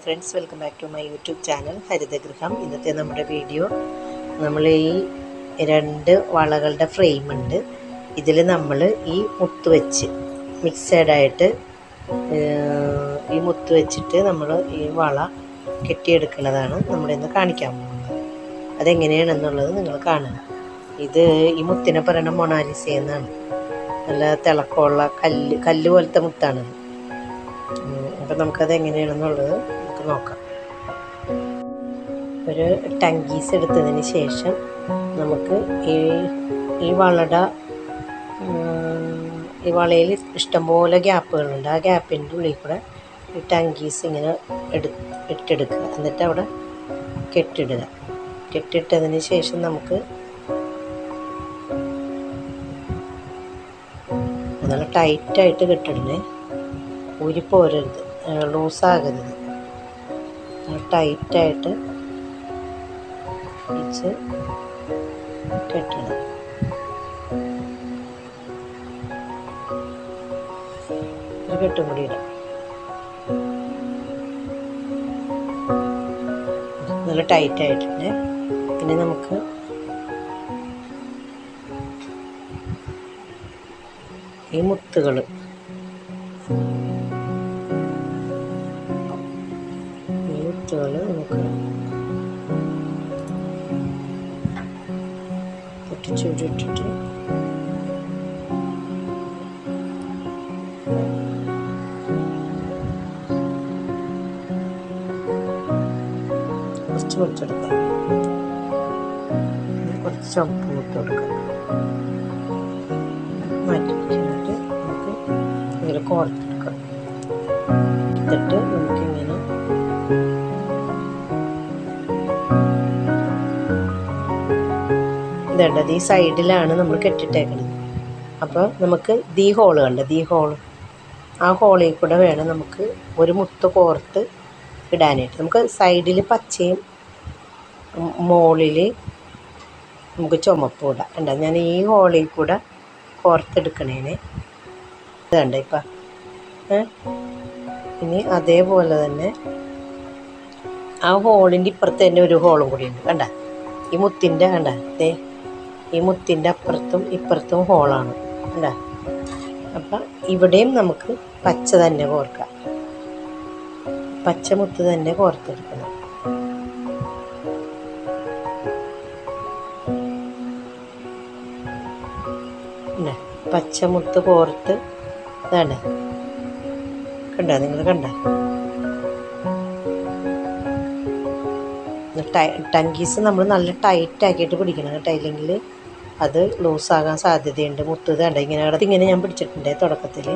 Friends, welcome back to my YouTube channel Harithagruham. ഇന്നത്തെ നമ്മുടെ video, നമ്മൾ ഈ 2 വളകളുടെ ഫ്രെയിമുണ്ട്. ഇതിൽ നമ്മൾ ഈ മുത്ത് വെച്ച് മിക്സഡായിട്ട് ഈ മുത്ത് വെച്ചിട്ട് നമ്മൾ ഈ വള കെട്ടിയെടുക്കുന്നതാണ് നമ്മളിന്ന് കാണിക്കാൻ പോകുന്നത്. അതെങ്ങനെയാണെന്നുള്ളത് നിങ്ങൾ കാണുക. ഇത് ഈ മുത്തിനെ പറയുന്ന മൊണാലിസ എന്നാണ്. നല്ല തിളക്കമുള്ള കല്ല് പോലത്തെ മുത്താണിത്. അപ്പം നമുക്കത് എങ്ങനെയാണെന്നുള്ളത് നമുക്ക് നോക്കാം. ഒരു ടങ്കീസ് എടുത്തതിന് ശേഷം നമുക്ക് ഈ വളയിൽ ഇഷ്ടംപോലെ ഗ്യാപ്പുകളുണ്ട്. ആ ഗ്യാപ്പിൻ്റെ ഉള്ളിൽ കൂടെ ഈ ടങ്കീസ് ഇങ്ങനെ ഇട്ടെടുക്കുക. എന്നിട്ട് അവിടെ കെട്ടിടുക. കെട്ടിട്ടതിന് ശേഷം നമുക്ക് നല്ല ടൈറ്റായിട്ട് കെട്ടിടണേ, ഊരിപ്പോരരുത്, ലൂസാകരുത്. ടൈറ്റായിട്ട് വെച്ച് കെട്ടണം. ഒരു കെട്ടും കൂടി ഇടാം. നല്ല ടൈറ്റായിട്ടുണ്ട്. പിന്നെ നമുക്ക് ഈ മുത്തുകൾ നമുക്ക് പൊട്ടിച്ചൂരിട്ടിട്ട് കുറച്ച് മുത്തെടുക്കാം. കുറച്ച് ചുവപ്പ് മുത്ത് കൊടുക്കാം. മാറ്റി വയ്ക്കാനായിട്ട് നമുക്ക് ഇങ്ങനെ കോർത്തെടുക്കാം. എടുത്തിട്ട് നമുക്കിങ്ങനെ ഇതേണ്ടത് ഈ സൈഡിലാണ് നമ്മൾ കെട്ടിട്ടേക്കുന്നത്. അപ്പോൾ നമുക്ക് ദീ ഹോള് കണ്ടത്, ഈ ഹോള്, ആ ഹോളിൽ കൂടെ വേണം നമുക്ക് ഒരു മുത്ത് കോർത്ത് ഇടാനായിട്ട്. നമുക്ക് സൈഡിൽ പച്ചയും മുകളിൽ നമുക്ക് ചുമപ്പും ഇടാം. കണ്ടോ, ഞാൻ ഈ ഹോളിൽ കൂടെ കോർത്തെടുക്കണേനെ ഇതുണ്ട് ഇപ്പം. ഇനി അതേപോലെ തന്നെ ആ ഹോളിൻ്റെ ഇപ്പുറത്ത് തന്നെ ഒരു ഹോളും കൂടി ഉണ്ട്. കണ്ട, ഈ മുത്തിൻ്റെ കണ്ട, ഈ മുത്തിൻ്റെ അപ്പുറത്തും ഇപ്പുറത്തും ഹോളാണ്. കണ്ട, അപ്പം ഇവിടെയും നമുക്ക് പച്ച തന്നെ കോർക്കാം. പച്ചമുത്ത് തന്നെ കോർത്തെടുക്കണം. പച്ചമുത്ത് കോർത്ത് ഇതാണ്. കണ്ട, നിങ്ങൾ കണ്ട, ടങ്കീസ് നമ്മൾ നല്ല ടൈറ്റാക്കിയിട്ട് പിടിക്കണം കേട്ടോ, ഇല്ലെങ്കിൽ അത് ലൂസാകാൻ സാധ്യതയുണ്ട്. മുത്ത് കണ്ട, ഇങ്ങനെ ഞാൻ പിടിച്ചിട്ടുണ്ട് തുടക്കത്തിൽ.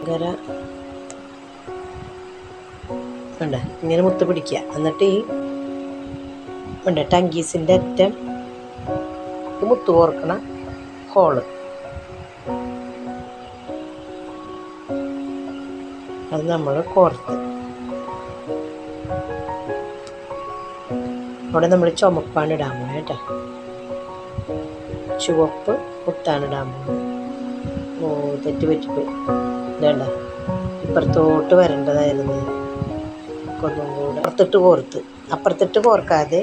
ഭയങ്കര കണ്ട, ഇങ്ങനെ മുത്ത് പിടിക്കുക. എന്നിട്ട് ഈ ഉണ്ട് ടങ്കീസിൻ്റെ അറ്റം മുത്ത് കോർക്കണ ഹോള്, അത് നമ്മൾ കോർത്ത് അവിടെ നമ്മൾ ചുമപ്പാണ് ഇടാൻ പോകുന്നത് കേട്ടോ. ചുവപ്പ് മുത്താണ് ഇടാൻ പോകുന്നത്. തെറ്റ് പറ്റിപ്പോയി. ഇതേണ്ട, ഇപ്പുറത്തോട്ട് വരേണ്ടതായിരുന്നു. ഒന്നും കൂടെ അപ്പുറത്തിട്ട് കോർക്കാതെ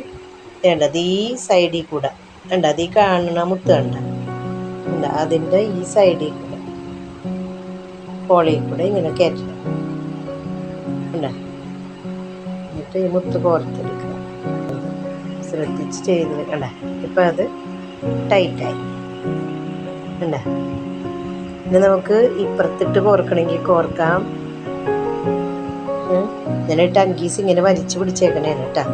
വേണ്ടത് ഈ സൈഡിൽ കൂടെ വേണ്ട, അത് ഈ കാണുന്ന മുത്ത് കണ്ട, അതിൻ്റെ ഈ സൈഡിൽ കൂടെ ഹോളിൽ കൂടെ ഇങ്ങനെ കയറ്റണം. എന്നിട്ട് ഈ മുത്ത് കോർത്തെടുക്കുക. ശ്രദ്ധിച്ച് ചെയ്ത് കണ്ട, ഇപ്പം അത് ടൈറ്റായി. കണ്ട, ഇനി നമുക്ക് ഇപ്പുറത്തിട്ട് കോർക്കണമെങ്കിൽ കോർക്കാം. ഞാൻ ടങ്കീസ് ഇങ്ങനെ വലിച്ചു പിടിച്ചേക്കണേന് കേട്ടാ.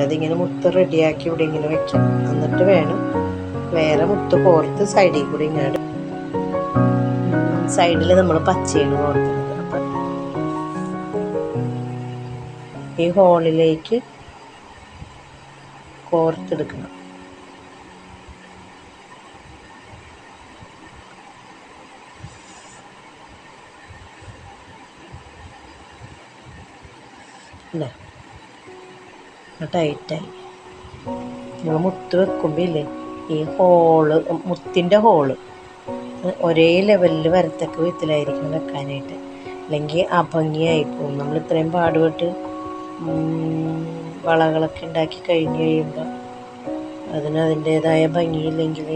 അതിങ്ങനെ മുത്ത് റെഡിയാക്കി ഇവിടെ ഇങ്ങനെ വെക്കണം. എന്നിട്ട് വേണം വേറെ മുത്ത് കോർത്ത് സൈഡിൽ കൂടി ഇങ്ങനെ. സൈഡിൽ നമ്മൾ പച്ചയാണ് കോർക്കുന്നത്. അപ്പം ഈ ഹോളിലേക്ക് കോർത്തെടുക്കണം. ടൈറ്റായി. നമ്മൾ മുത്ത് വെക്കുമ്പോൾ ഇല്ലേ, ഈ ഹോള്, മുത്തിൻ്റെ ഹോള് ഒരേ ലെവലിൽ വരത്തക്ക വിധത്തിലായിരിക്കും വെക്കാനായിട്ട്. അല്ലെങ്കിൽ അഭംഗിയായി പോകും. നമ്മൾ ഇത്രയും പാടുപെട്ട് വളകളൊക്കെ ഉണ്ടാക്കി കഴിഞ്ഞ് കഴിയുമ്പോൾ അതിന് അതിൻ്റേതായ ഭംഗിയില്ലെങ്കിൽ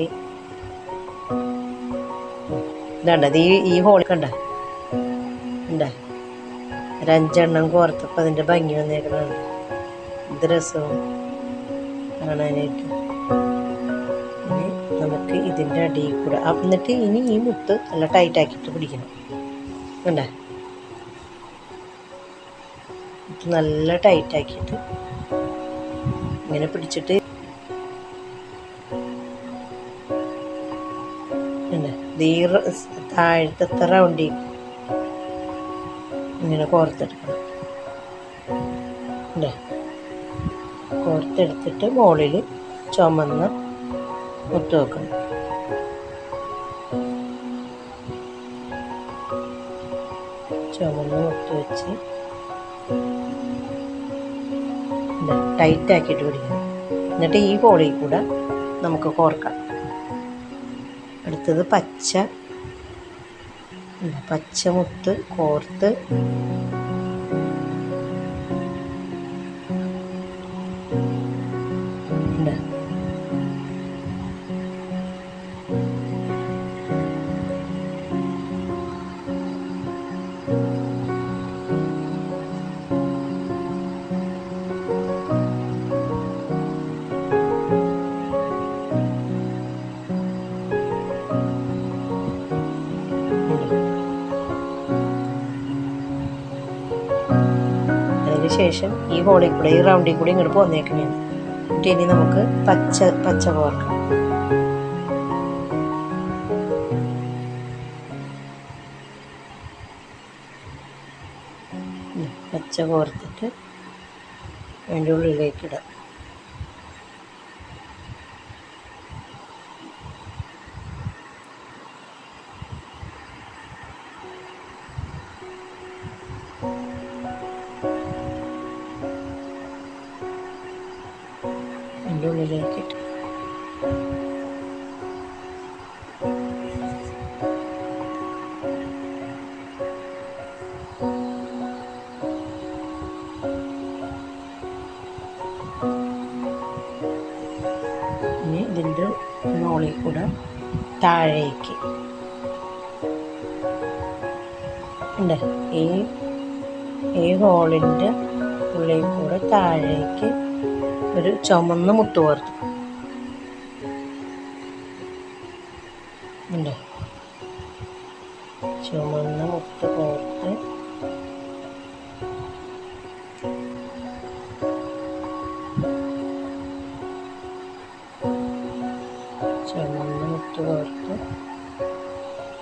ഇതാണ്ടത് ഈ ഹോൾ കണ്ട ഉണ്ടാ ഒരു 5 എണ്ണം കോർത്തപ്പോൾ അതിൻ്റെ ഭംഗി വന്നേക്കണുണ്ട്. ഇത് രസവും കാണാനായിട്ട്. ഇനി നമുക്ക് ഇതിൻ്റെ അടിയിൽ കൂടെ എന്നിട്ട് ഇനി ഈ മുത്ത് നല്ല ടൈറ്റാക്കിയിട്ട് പിടിക്കണം. കണ്ടേ, നല്ല ടൈറ്റാക്കിയിട്ട് ഇങ്ങനെ പിടിച്ചിട്ട് ഈ താഴത്തെ റൗണ്ടിൽ ഇങ്ങനെ കോർത്തെടുക്കണം. കോർത്തെടുത്തിട്ട് മുകളിൽ ചുമന്ന മുത്ത് വെക്കണം. ചുമന്ന മുത്ത് വെച്ച് ടൈറ്റാക്കിയിട്ട് പിടിക്കണം. എന്നിട്ട് ഈ ഹോളിൽ കൂടെ നമുക്ക് കോർക്കാം. അടുത്തത് പച്ച മുത്ത് കോർത്ത് ശേഷം ഈ ഹോളിൽ കൂടെ ഈ റൗണ്ടിൽ കൂടെ ഇങ്ങോട്ട് പോന്നേക്കണേണ്. എന്നിട്ട് ഇനി നമുക്ക് പച്ച കോർക്കാം. പച്ച കോർത്തിട്ട് അതിൻ്റെ ഉള്ളിലേക്ക് ഇടാം. ഉള്ളിലേക്കിട്ട് ഇനി ഇതിൻ്റെ മുകളിൽ കൂടെ താഴേക്ക് ഉണ്ട്. ഈ ഹോളിൻ്റെ ഉള്ളിൽ കൂടെ താഴേക്ക് ഒരു ചുമന്ന മുത്ത് കോർത്തു ഉണ്ട്. ചുമന്ന മുത്ത് കോർത്ത്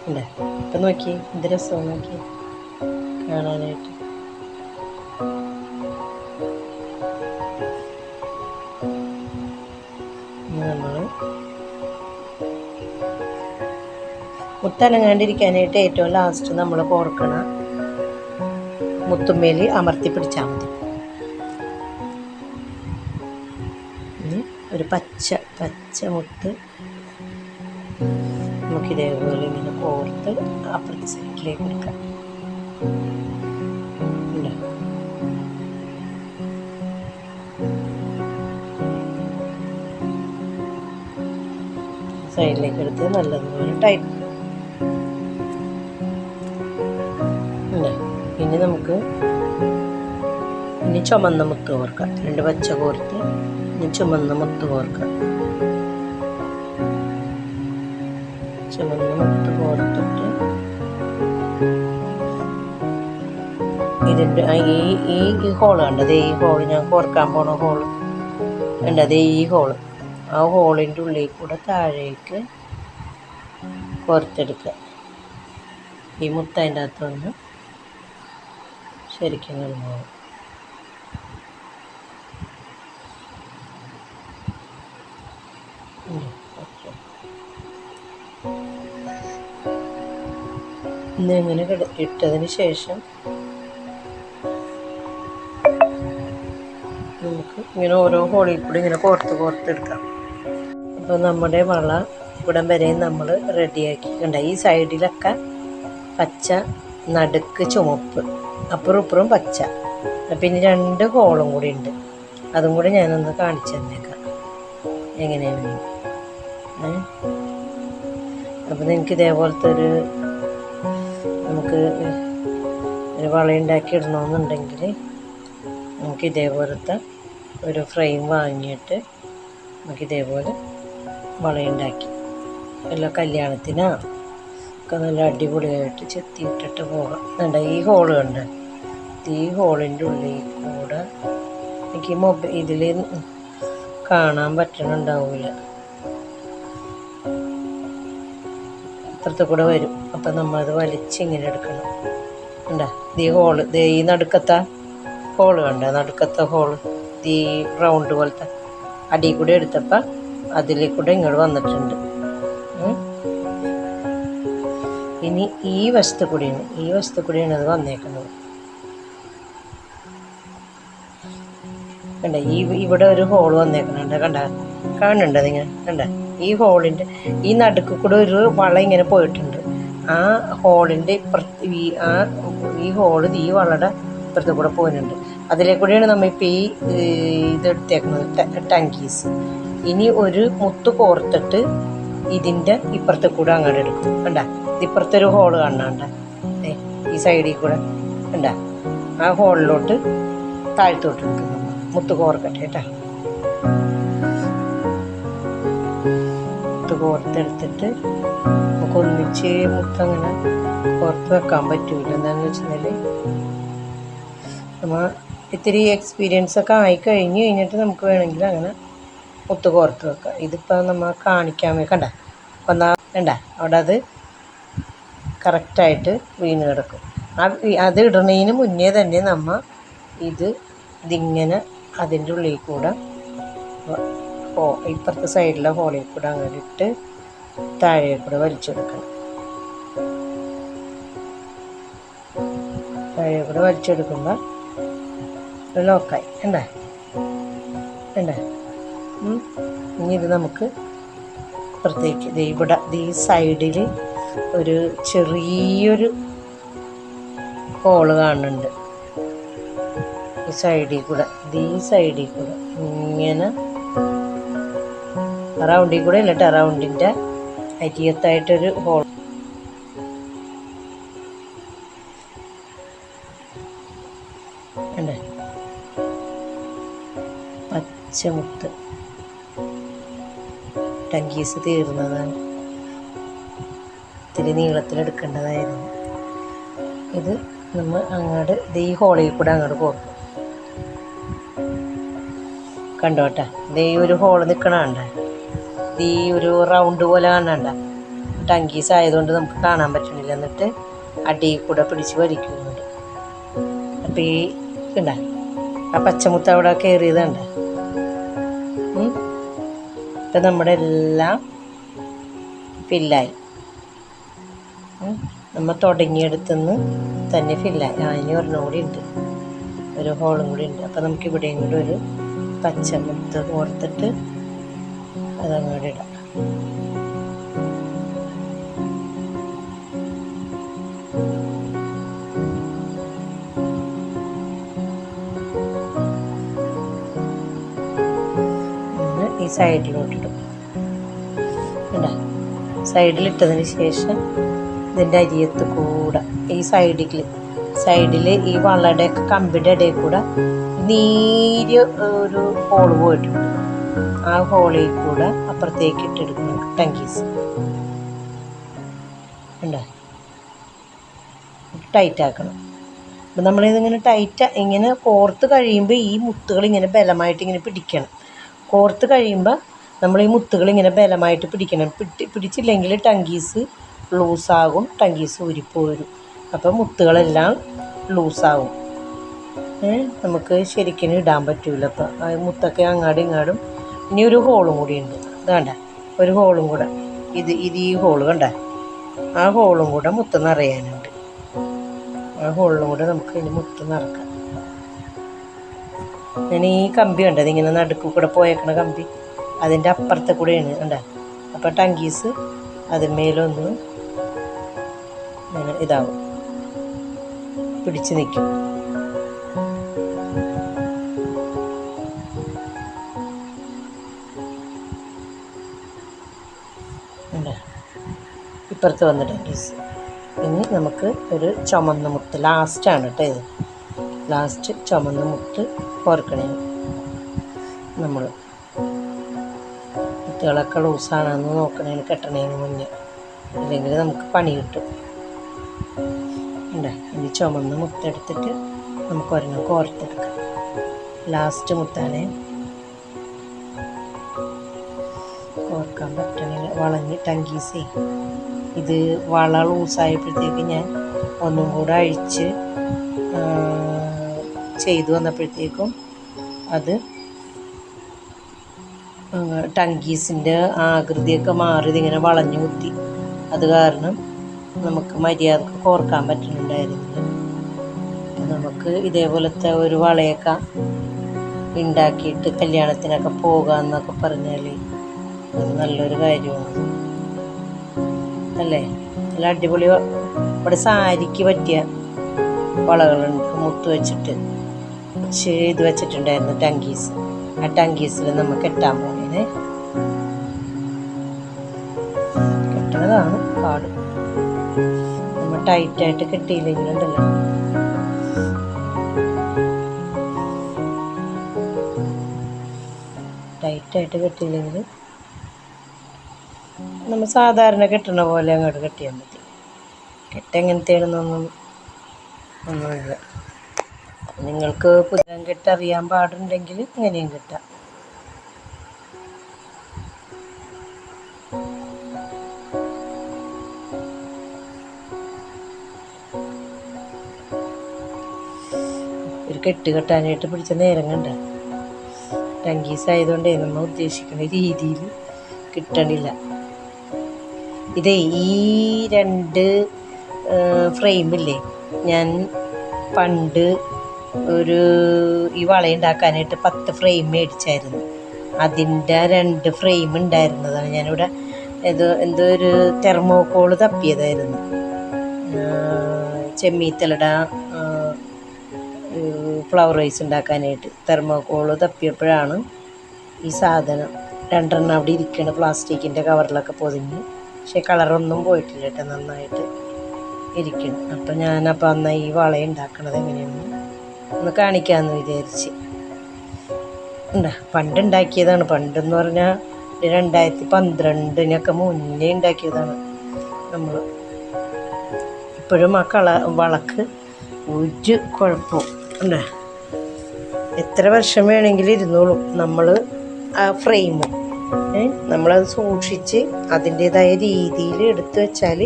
ഉണ്ട്. ഇപ്പം നോക്കി ഇത് രസം നോക്കി കാണാനായിട്ട്. നമ്മൾ മുത്തനങ്ങാണ്ടിരിക്കാനായിട്ട് ഏറ്റവും ലാസ്റ്റ് നമ്മൾ കോർക്കണ മുത്തുമേൽ അമർത്തി പിടിച്ചാൽ മതി. ഇനി ഒരു പച്ച മുത്ത് നമുക്കിതേപോലെ ഇങ്ങനെ കോർത്ത് അപ്പുറത്തെ സൈഡിലേക്ക് എടുക്കാം. സൈഡിലേക്ക് എടുത്ത് നല്ലതുപോലെ ടൈറ്റ്. ഇനി നമുക്ക് ചുമന്ന മുത്ത് കോർക്കാം. 2 പച്ച കോർത്ത് ഇനി ചുമന്ന മുത്ത് കോർക്കാം. ചുമന്ന മുത്ത് കോർത്തിട്ട് ഇതിൻ്റെ ഈ ഹോള് കണ്ടത്, ഈ ഹോള് ഞാൻ കോർക്കാൻ പോണ ഹോള് കണ്ടത്, ഈ ഹോള് ആ ഹോളിൻ്റെ ഉള്ളിൽ കൂടെ താഴേക്ക് കോർത്തെടുക്കുക. ഈ മുത്ത് അതിൻ്റെ അകത്ത് വന്ന് ശരിക്കും കിടന്നു. ഇങ്ങനെ ഇട്ടതിന് ശേഷം നമുക്ക് ഇങ്ങനെ ഓരോ ഹോളിൽ കൂടി ഇങ്ങനെ കോർത്തെടുക്കാം. അപ്പോൾ നമ്മുടെ വള ഇവിടം വരെയും നമ്മൾ റെഡിയാക്കിയിട്ടുണ്ട്. ഈ സൈഡിലൊക്കെ പച്ച നടുക്ക് ചുമപ്പ്, അപ്പുറം ഇപ്പുറം പച്ച. പിന്നെ 2 ഹോളും കൂടി ഉണ്ട്. അതും കൂടി ഞാനൊന്ന് കാണിച്ചു തന്നേക്കാം എങ്ങനെയാണ്. അപ്പം നിങ്ങൾക്ക് ഇതേപോലത്തെ നമുക്ക് ഒരു വളയുണ്ടാക്കി ഇടണമെന്നുണ്ടെങ്കിൽ നമുക്ക് ഇതേപോലത്തെ ഒരു ഫ്രെയിം വാങ്ങിയിട്ട് നമുക്ക് ഇതേപോലെ വളയുണ്ടാക്കി വല്ല കല്യാണത്തിനോ ഒക്കെ നല്ല അടിപൊളിയായിട്ട് ചെത്തിയിട്ടിട്ട് പോകാം. വേണ്ട ഈ ഹോള് കണ്ട്, ഈ ഹോളിൻ്റെ ഉള്ളിൽ കൂടെ എനിക്ക് ഇതിൽ കാണാൻ പറ്റണുണ്ടാവില്ല, അപ്പുറത്ത് കൂടെ വരും. അപ്പം നമ്മളത് വലിച്ചിങ്ങനെ എടുക്കണം. കണ്ടാ ഈ ഹോള്, ഈ നടുക്കത്തെ ഹോള് കണ്ട, നടുക്കത്തെ ഹോള് ഈ റൗണ്ട് പോലത്തെ അടിയിൽ കൂടെ എടുത്തപ്പോൾ അതിൽ കൂടെ ഇങ്ങോട്ട് വന്നിട്ടുണ്ട്. ഇനി ഈ വശത്ത് കൂടിയാണ് അത് വന്നേക്കുന്നത്. കണ്ട ഇവിടെ ഒരു ഹോൾ വന്നേക്കുന്നുണ്ട്. കാണുന്നുണ്ട് നിങ്ങൾ? കണ്ട ഈ ഹോളിൻ്റെ ഈ നടുക്ക് കൂടെ ഒരു വള ഇങ്ങനെ പോയിട്ടുണ്ട്. ആ ഹോളിൻ്റെ ഇപ്പുറത്ത് ഈ ഹോള് ഈ വളയുടെ ഇപ്പുറത്ത് കൂടെ പോകുന്നുണ്ട്. അതിലെ കൂടെയാണ് നമ്മളിപ്പോൾ ഇതെടുത്തേക്കുന്നത് ടങ്കീസ്. ഇനി ഒരു മുത്ത് കോർത്തിട്ട് ഇതിൻ്റെ ഇപ്പുറത്ത് കൂടെ അങ്ങോട്ട് എടുക്കും. കണ്ട ഇപ്പുറത്തൊരു ഹോള് കാണാണ്ട, ഈ സൈഡിൽ കൂടെ കണ്ട ആ ഹോളിലോട്ട് താഴ്ത്തോട്ട് എടുക്കും. മുത്ത് കോർക്കട്ടെ കേട്ടോ. മുത്ത് കോർത്തെടുത്തിട്ട് നമുക്ക് ഒന്നിച്ച് മുത്തങ്ങനെ കോർത്ത് വെക്കാൻ പറ്റൂല. എന്താണെന്ന് വെച്ചാൽ നമ്മൾ ഇത്തിരി എക്സ്പീരിയൻസ് ഒക്കെ കഴിഞ്ഞിട്ട് നമുക്ക് വേണമെങ്കിൽ അങ്ങനെ മുത്ത് കോർത്ത് വെക്കാം. ഇതിപ്പോൾ നമ്മൾ കാണിക്കാൻ കണ്ട കണ്ട അവിടെ അത് കറക്റ്റായിട്ട് വീണ് കിടക്കും. അത് ഇടുന്നതിന് മുന്നേ തന്നെ നമ്മൾ ഇതിങ്ങനെ അതിൻ്റെ ഉള്ളിൽ കൂടെ ഇപ്പുറത്തെ സൈഡിലെ ഹോളിൽ കൂടെ അങ്ങനെ ഇട്ട് താഴെ കൂടെ വലിച്ചെടുക്കണം. താഴെ കൂടെ വലിച്ചെടുക്കുമ്പോൾ ലോക്കായി. കണ്ടേ ഇനി ഇത് നമുക്ക് പുറത്തേക്ക് ഇവിടെ ഈ സൈഡിൽ ഒരു ചെറിയൊരു ഹോള് കാണുന്നുണ്ട്. ഈ സൈഡിൽ കൂടെ ഇങ്ങനെ റൗണ്ടിൽ കൂടെ അല്ല കേട്ടോ, റൗണ്ടിൻ്റെ അരിയത്തായിട്ടൊരു ഹോൾ. അല്ലേ പച്ചമുത്ത് ടങ്കീസ് തീർന്നതാണ്. ഇത്തിരി നീളത്തിലെടുക്കേണ്ടതായിരുന്നു. ഇത് നമ്മൾ അങ്ങോട്ട് ഈ ഹോളിൽ കൂടെ അങ്ങോട്ട് കൊടുക്കും. കണ്ടോട്ടെ, ഈ ഒരു ഹോള് നിൽക്കണണ്ട, ഈ ഒരു റൗണ്ട് പോലെ കാണണ്ട. ടങ്കീസ് ആയതുകൊണ്ട് നമുക്ക് കാണാൻ പറ്റണില്ല. എന്നിട്ട് അടിയിൽ കൂടെ പിടിച്ച് വലിക്കുന്നുണ്ട്. അപ്പം ഈ കണ്ട ആ പച്ചമുത്ത് അവിടെ കയറിയതുണ്ട്. ഇപ്പം നമ്മുടെ എല്ലാം ഫില്ലായി. നമ്മൾ തുടങ്ങിയെടുത്തുനിന്ന് തന്നെ ഫില്ലായി. ഇനി ഒരെണ്ണം കൂടി ഉണ്ട്, ഒരു ഹോളും കൂടി ഉണ്ട്. അപ്പം നമുക്ക് ഇവിടെയും കൂടി ഒരു പച്ചമുത്ത് കോർത്തിട്ട് അതങ്ങോട്ട് ഇടാം. ഈ സൈഡിലോട്ടിടും. സൈഡിലിട്ടതിന് ശേഷം ഇതിൻ്റെ അരിയത്ത് കൂടെ ഈ സൈഡിൽ ഈ വളയുടെ കമ്പിയുടെ ഇടയിൽ കൂടെ നീര് ഒരു ഹോള് പോയിട്ടുണ്ട്. ആ ഹോളിൽ കൂടെ അപ്പുറത്തേക്ക് ഇട്ടെടുക്കണം ടങ്കീസ്. ഉണ്ടോ? ടൈറ്റ് ആക്കണം. അപ്പം നമ്മളിതിങ്ങനെ ഇങ്ങനെ കോർത്ത് കഴിയുമ്പോൾ ഈ മുത്തുകൾ ഇങ്ങനെ ബലമായിട്ട് ഇങ്ങനെ പിടിക്കണം. കോർത്ത് കഴിയുമ്പോൾ നമ്മൾ ഈ മുത്തുകൾ ഇങ്ങനെ ബലമായിട്ട് പിടിക്കണം. പിടിച്ചില്ലെങ്കിൽ ടങ്കീസ് ലൂസാകും, ടങ്കീസ് ഊരിപ്പോരും. അപ്പം മുത്തുകളെല്ലാം ലൂസാകും. നമുക്ക് ശരിക്കും ഇടാൻ പറ്റൂല. അപ്പം ആ മുത്തൊക്കെ അങ്ങാടും ഇങ്ങാടും. ഇനി ഒരു ഹോളും കൂടി ഉണ്ട്. ഇത് കണ്ട ഒരു ഹോളും കൂടെ, ഇത് ഈ ഹോള് കണ്ട, ആ ഹോളും കൂടെ മുത്ത് നിറയാനുണ്ട്. ആ ഹോളിലും കൂടെ നമുക്ക് ഇനി മുത്ത് നിറക്കാം. ഞാൻ ഈ കമ്പി കണ്ട, അതിങ്ങനെ നടുക്ക് കൂടെ പോയേക്കണ കമ്പി അതിൻ്റെ അപ്പുറത്തെ കൂടെയാണ് കണ്ട. അപ്പം ടങ്കീസ് അതിന്മേലൊന്ന് ഇങ്ങനെ ഇതാവും. പിടിച്ച് നിൽക്കും. ഇപ്പുറത്ത് വന്നിട്ട് പീസ്. ഇനി നമുക്ക് ഒരു ചുമന്ന മുത്ത് ലാസ്റ്റാണ് കേട്ടോ ഇത്. ലാസ്റ്റ് ചുമന്ന മുത്ത് കോർക്കണേ. നമ്മൾ മുത്തുകളൊക്കെ ലൂസാണെന്ന് നോക്കണേന് കെട്ടണേന് മുന്നേ, അല്ലെങ്കിൽ നമുക്ക് പണി കിട്ടും. ഉണ്ട്. ഇനി ചുമന്ന മുത്തെടുത്തിട്ട് നമുക്ക് ഒരെണ്ണം കോർത്തെടുക്കാം. ലാസ്റ്റ് മുത്താണ്. കോർക്കാൻ പറ്റണില്ല, വളഞ്ഞ് ടങ്കീസേ. ഇത് വള ലൂസായപ്പോഴത്തേക്ക് ഞാൻ ഒന്നും കൂടെ അഴിച്ച് ചെയ്തു വന്നപ്പോഴത്തേക്കും അത് ടങ്കീസിൻ്റെ ആകൃതിയൊക്കെ മാറി ഇതിങ്ങനെ വളഞ്ഞു കുത്തി. അത് കാരണം നമുക്ക് മര്യാദക്ക് കോർക്കാൻ പറ്റുന്നുണ്ടായിരുന്നില്ല. നമുക്ക് ഇതേപോലത്തെ ഒരു വളയൊക്കെ ഉണ്ടാക്കിയിട്ട് കല്യാണത്തിനൊക്കെ പോകാമെന്നൊക്കെ പറഞ്ഞാൽ അത് നല്ലൊരു കാര്യമാണ് അല്ലേ. നല്ല അടിപൊളി ഇവിടെ സാരിക്ക് പറ്റിയ വളകളുണ്ട്. മുത്ത് വെച്ചിട്ട് ചെയ്ത് വെച്ചിട്ടുണ്ടായിരുന്നു ടങ്കീസ്. ആ ടങ്കീസിൽ നമുക്ക് കെട്ടാൻ പോകുന്നത്. കെട്ടണതാണ് പാട്. നമ്മൾ ടൈറ്റായിട്ട് കെട്ടിയില്ലെങ്കിലുണ്ടല്ലോ ടൈറ്റായിട്ട് കെട്ടിയില്ലെങ്കിൽ നമ്മൾ സാധാരണ കെട്ടണ പോലെ അങ്ങോട്ട് കെട്ടിയാൽ മതി. കെട്ടെങ്ങനത്തെയാണെന്നൊന്നും ഒന്നുമില്ല. നിങ്ങൾക്ക് പുതിയ കെട്ടറിയാൻ പാടുണ്ടെങ്കിൽ ഇങ്ങനെയും കെട്ടാം. ഒരു കെട്ട് കെട്ടാനായിട്ട് പിടിച്ച നേരം കണ്ട. ടങ്കീസ് ആയതുകൊണ്ടേ നമ്മൾ ഉദ്ദേശിക്കുന്ന രീതിയിൽ കിട്ടണില്ല. ഇതേ ഈ 2 ഫ്രെയിമില്ലേ, ഞാൻ പണ്ട് ഈ വളയുണ്ടാക്കാനായിട്ട് 10 ഫ്രെയിം മേടിച്ചായിരുന്നു. അതിൻ്റെ 2 ഫ്രെയിം ഉണ്ടായിരുന്നതാണ്. ഞാനിവിടെ എന്തോ ഒരു തെർമോക്കോൾ തപ്പിയതായിരുന്നു. ചെമ്മീത്തലട ഫ്ലവർ റൈസ് ഉണ്ടാക്കാനായിട്ട് തെർമോക്കോൾ തപ്പിയപ്പോഴാണ് ഈ സാധനം 2 അവിടെ ഇരിക്കണം, പ്ലാസ്റ്റിക്കിൻ്റെ കവറിലൊക്കെ പൊതിഞ്ഞ്. പക്ഷേ കളറൊന്നും പോയിട്ടില്ല കേട്ടോ, നന്നായിട്ട് ഇരിക്കണം. അപ്പം ഞാനപ്പോൾ അന്ന് ഈ വള ഉണ്ടാക്കണത് എങ്ങനെയാണെന്ന് ഒന്ന് കാണിക്കാമെന്ന് വിചാരിച്ച്. പണ്ടുണ്ടാക്കിയതാണ്. പണ്ടെന്ന് പറഞ്ഞാൽ 2012 മുന്നേ ഉണ്ടാക്കിയതാണ് നമ്മൾ. ഇപ്പോഴും ആ വളക്ക് ഒരു കുഴപ്പവും ഉണ്ട്. എത്ര വർഷം വേണമെങ്കിലും ഇരുന്നോളും. നമ്മൾ ആ ഫ്രെയിം നമ്മളത് സൂക്ഷിച്ച് അതിൻ്റേതായ രീതിയിൽ എടുത്തു വെച്ചാൽ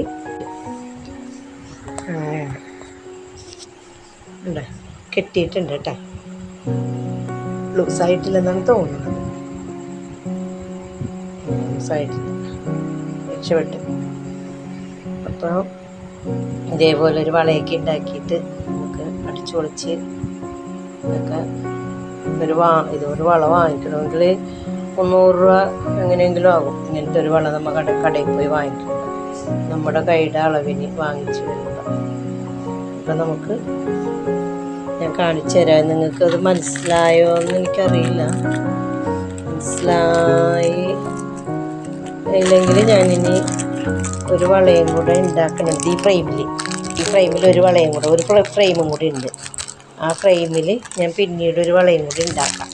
ഉണ്ട്. കെട്ടിയിട്ടുണ്ട് കേട്ടോ, ലൂസായിട്ടില്ലെന്നാണ് തോന്നുന്നത്. ലൂസായിട്ടില്ല, രക്ഷപ്പെട്ടു. അപ്പോൾ ഇതേപോലെ ഒരു വളയൊക്കെ ഉണ്ടാക്കിയിട്ട് നമുക്ക് അടിച്ചു പൊളിച്ച് ഇതൊക്കെ ഇതൊരു വള വാങ്ങിക്കണമെങ്കിൽ 300 രൂപ എങ്ങനെയെങ്കിലും ആകും. ഇങ്ങനത്തെ ഒരു വള നമ്മൾ കടയിൽ പോയി വാങ്ങിക്കണം, നമ്മുടെ കൈയുടെ അളവിന് വാങ്ങിച്ച് വരുമ്പോൾ. അപ്പം നമുക്ക് ഞാൻ കാണിച്ചു തരാം. നിങ്ങൾക്കത് മനസ്സിലായോ എന്ന് എനിക്കറിയില്ല. മനസ്സിലായി ഇല്ലെങ്കിൽ ഞാനിനി ഒരു വളയും കൂടെ ഉണ്ടാക്കണം. ഈ ഫ്രെയിമിൽ ഒരു വളയും കൂടെ, ഒരു ഫ്രെയിമും കൂടി ഉണ്ട്. ആ ഫ്രെയിമിൽ ഞാൻ പിന്നീട് ഒരു വളയും കൂടി ഉണ്ടാക്കാം.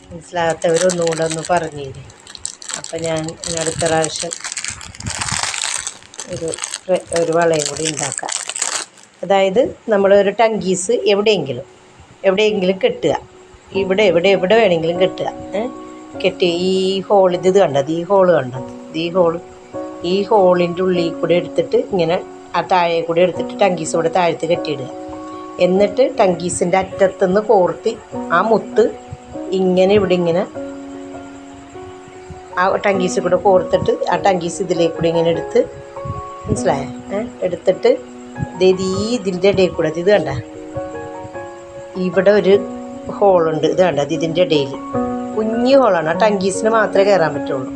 മനസ്സിലാകാത്തവരൊന്നും കൂടെ ഒന്ന് പറഞ്ഞു തരും. അപ്പം ഞാൻ അടുത്ത പ്രാവശ്യം ഒരു വളയും കൂടി ഉണ്ടാക്കാം. അതായത് നമ്മളൊരു ടങ്കീസ് എവിടെയെങ്കിലും കെട്ടുക. എവിടെ വേണമെങ്കിലും കെട്ടുക. കെട്ടി ഈ ഹോൾ ഇത് കണ്ടത്, ഈ ഹോളിൻ്റെ ഉള്ളിൽ കൂടെ എടുത്തിട്ട് ഇങ്ങനെ ആ താഴെ കൂടെ എടുത്തിട്ട് ടങ്കീസ് ഇവിടെ താഴത്ത് കെട്ടിയിടുക. എന്നിട്ട് ടങ്കീസിൻ്റെ അറ്റത്തുനിന്ന് കോർത്തി ആ മുത്ത് ഇങ്ങനെ ആ ടങ്കീസ് കൂടെ കോർത്തിട്ട് ആ ടങ്കീസ് ഇതിലേക്ക് കൂടെ ഇങ്ങനെ എടുത്ത്, മനസ്സിലായോ? എടുത്തിട്ട് ഇതിൻ്റെ ഇടയിൽ കൂടെ ഇത് കണ്ട, ഇവിടെ ഒരു ഹോളുണ്ട്. ഇത് കണ്ട, ഇതിൻ്റെ ഇടയിൽ കുഞ്ഞു ഹോളാണ്. ആ ടങ്കീസിന് മാത്രമേ കയറാൻ പറ്റുള്ളൂ.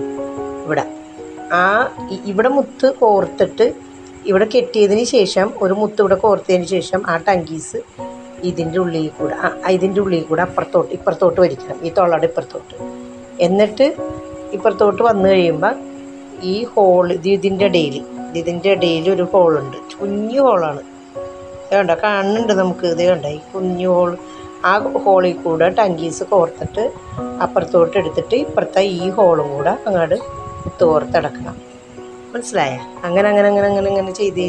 ഇവിടെ മുത്ത് കോർത്തിട്ട് ഇവിടെ കെട്ടിയതിന് ശേഷം ഒരു മുത്ത് ഇവിടെ കോർത്തതിന് ശേഷം ആ ടങ്കീസ് ഇതിൻ്റെ ഉള്ളിൽ കൂടെ ഇപ്പുറത്തോട്ട് വലിക്കണം, ഈ തൊള്ളയുടെ ഇപ്പുറത്തോട്ട്. എന്നിട്ട് ഇപ്പുറത്തോട്ട് വന്നു കഴിയുമ്പോൾ ഈ ഹോൾ ഇതിൻ്റെ ഇടയിൽ ഒരു ഹോളുണ്ട്, കുഞ്ഞു ഹോളാണ്. വേണ്ട കാണുന്നുണ്ട് നമുക്ക്, ഇത് വേണ്ട ഈ കുഞ്ഞു ഹോൾ. ആ ഹോളിൽ കൂടെ ടങ്കീസ് കോർത്തിട്ട് അപ്പുറത്തോട്ട് എടുത്തിട്ട് ഇപ്പുറത്തെ ഈ ഹോളും കൂടെ അങ്ങോട്ട് കോർത്തടക്കണം. മനസ്സിലായ? അങ്ങനെ ചെയ്ത്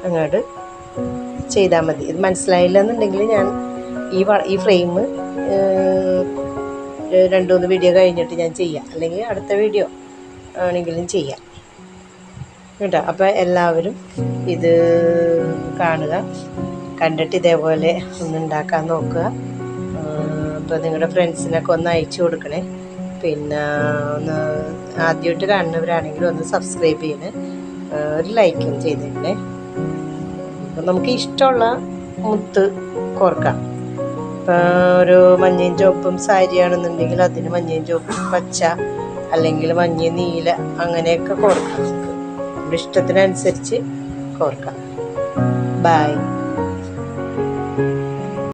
അങ്ങോട്ട് ചെയ്താൽ മതി. ഇത് മനസ്സിലായില്ല എന്നുണ്ടെങ്കിൽ ഞാൻ ഈ ഫ്രെയിം 2-3 വീഡിയോ കഴിഞ്ഞിട്ട് ഞാൻ ചെയ്യാം, അല്ലെങ്കിൽ അടുത്ത വീഡിയോ ആണെങ്കിലും ചെയ്യാം കേട്ടോ. അപ്പോൾ എല്ലാവരും ഇത് കാണുക, കണ്ടിട്ട് ഇതേപോലെ ഒന്ന് ഉണ്ടാക്കാൻ നോക്കുക. അപ്പോൾ നിങ്ങളുടെ ഫ്രണ്ട്സിനൊക്കെ ഒന്ന് അയച്ചു കൊടുക്കണേ. പിന്നെ ഒന്ന് ആദ്യമായിട്ട് കാണുന്നവരാണെങ്കിലും ഒന്ന് സബ്സ്ക്രൈബ് ചെയ്യണേ, ഒരു ലൈക്കും ചെയ്തിടണേ. അപ്പം നമുക്ക് ഇഷ്ടമുള്ള മുത്ത് കോർക്കാം. ഇപ്പോൾ ഒരു മഞ്ഞയും ചുവപ്പും സാരിയാണെന്നുണ്ടെങ്കിൽ അതിന് മഞ്ഞയും ചുവപ്പും പച്ച, അല്ലെങ്കിൽ മഞ്ഞ നീല, അങ്ങനെയൊക്കെ കോർക്കാം. നമുക്ക് നമ്മുടെ ഇഷ്ടത്തിനനുസരിച്ച് കോർക്കാം. ബൈ.